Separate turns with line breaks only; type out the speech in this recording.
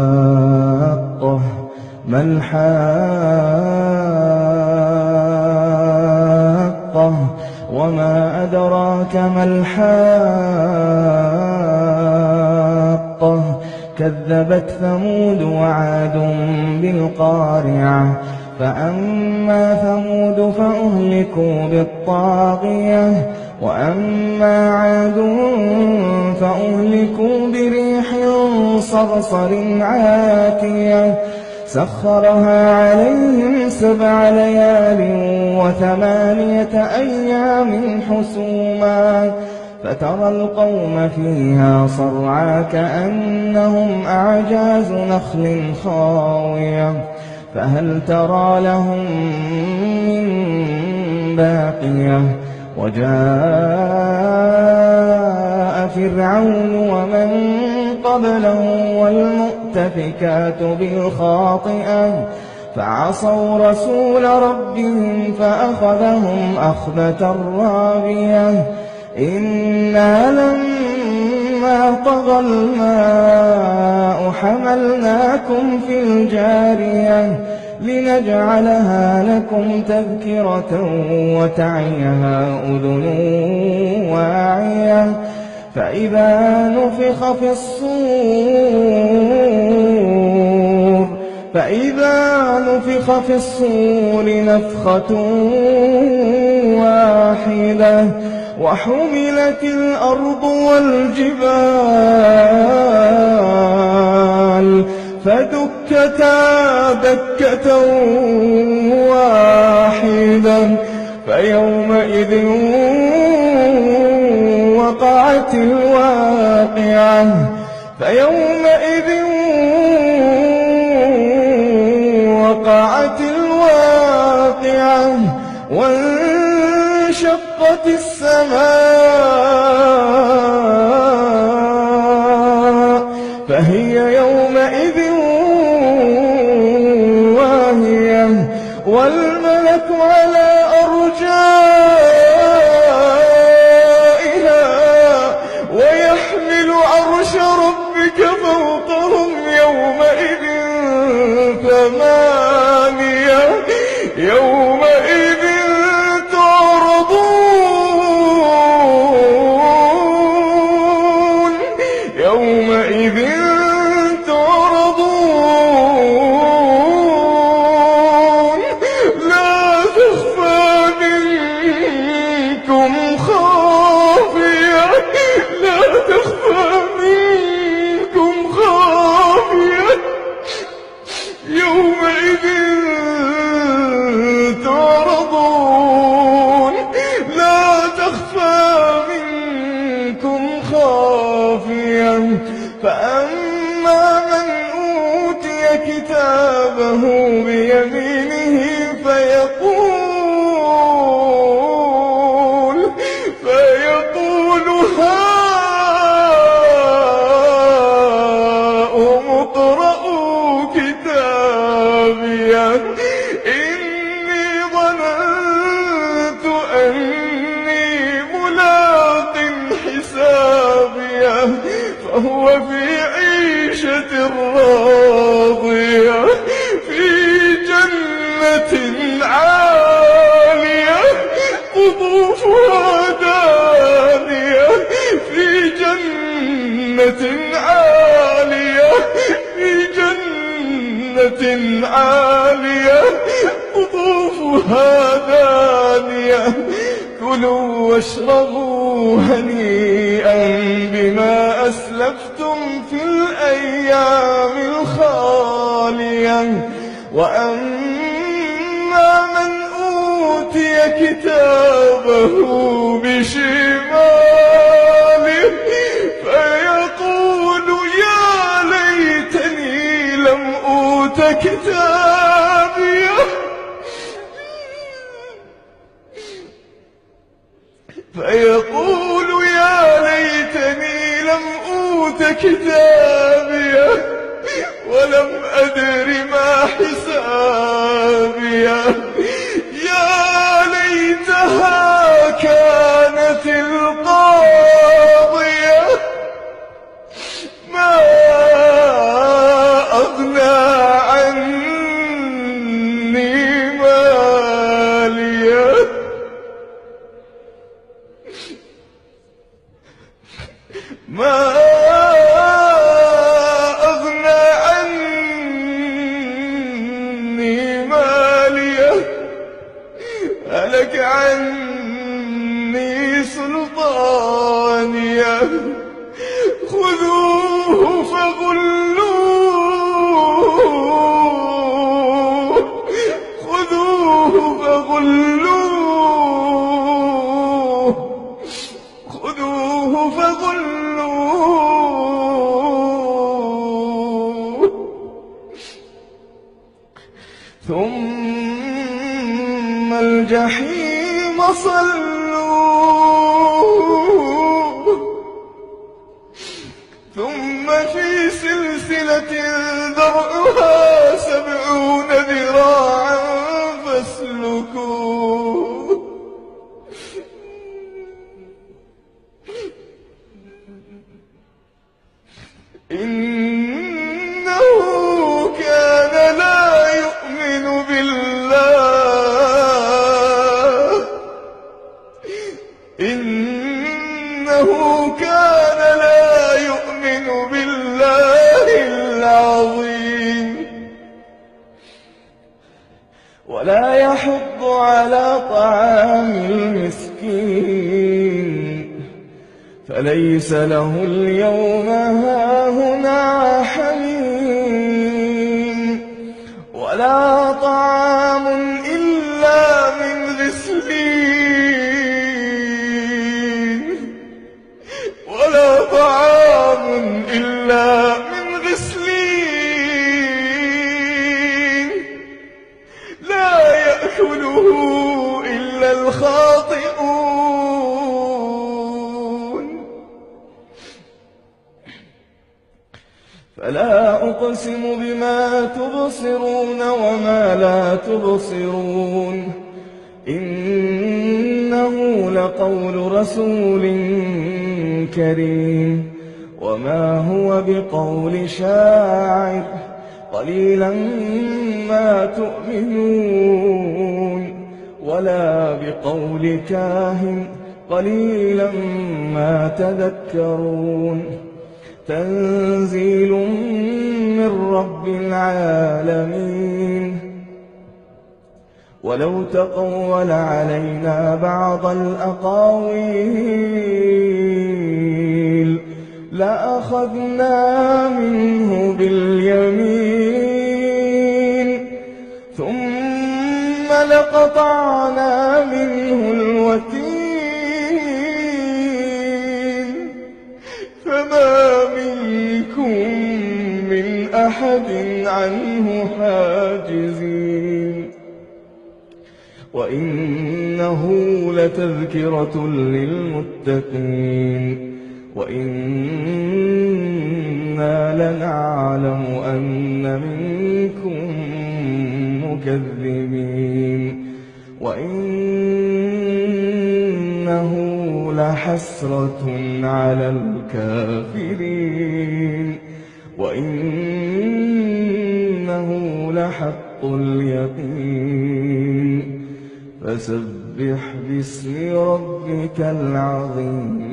الحاقة ما الحاقة وما أدراك ما الحاقة كذبت ثمود وعاد بالقارعة فأما ثمود فأهلكوا بالطاغية وأما عاد فأهلكوا بريح صرصر عاتية سخرها عليهم 7 ليال و8 أيام حسوما فترى القوم فيها صرعى كأنهم أعجاز نخل خاوية فهل ترى لهم من باقية وجاء فرعون ومن قبله والمؤتفكات بالخاطئة فعصوا رسول ربهم فأخذهم أخذة رابية إنا لما طغى الماء حملناكم في الجارية لنجعلها لكم تذكرة وتعيها أذن واعية فإذا نفخ في الصور نفخة واحدة وحملت الأرض والجبال فدكتا دكة واحدة فيومئذ وقعت الواقعة وانشقت السماء فهي يومئذ واهية والملك على أرجائها ويحمل عرش ربك فوقهم يومئذ 8 يومئذ تعرضون لا تخفى منكم خافية يومئذ تعرضون لا تخفى منكم خافية فأما من أوتي كتابه بيمينه فيقول هاؤم اقرءوا كتابيه إني ظننت أني ملاق حسابيه فهو في عيشة راضية في جنة عالية قطوفها دانية في جنة عالية قطوفها دانية كلوا واشربوا هنيئا بما أسلفتم في الأيام الخالية وأما من أوتي كتابه بشماله فيقول يا ليتني لم أوت كتابيه فيقول يا ليتني لم كتابيه ولم أدر ما حسابيه. يا ليتها كانت القاضية ما أغنى عني ماليه. ما أغنى عني ماليه هلك عني سلطانيه. خذوه فغلوه خذوه فغلوه خذوه فغلوه ثم الجحيم صلوه ثم في سلسلة ذرعها 70 ذراعا فاسلكوه. إنه كان لا يؤمن بالله إنه كان لا يؤمن بالله العظيم ولا يحض على طعام المسكين فليس له اليوم هاهنا حميم ولا طعام إلا من غسلين ولا طعام إلا من غسلين لا يأكله إلا الخاطئون. فلا أقسم بما تبصرون وما لا تبصرون إنه لقول رسول كريم وما هو بقول شاعر قليلا ما تؤمنون ولا بقول كاهن قليلا ما تذكرون. تنزيل من رب العالمين ولو تقول علينا بعض الأقاويل لأخذنا منه باليمين ثم لقطعنا منه الوتين فما منكم من أحد عنه حاجزين. وإنه لتذكرة للمتقين وإنا لنعلم أن منكم مكذبين وإنه لحسرة على الكافرين وإنه لحق اليقين. فسبح باسم ربك العظيم.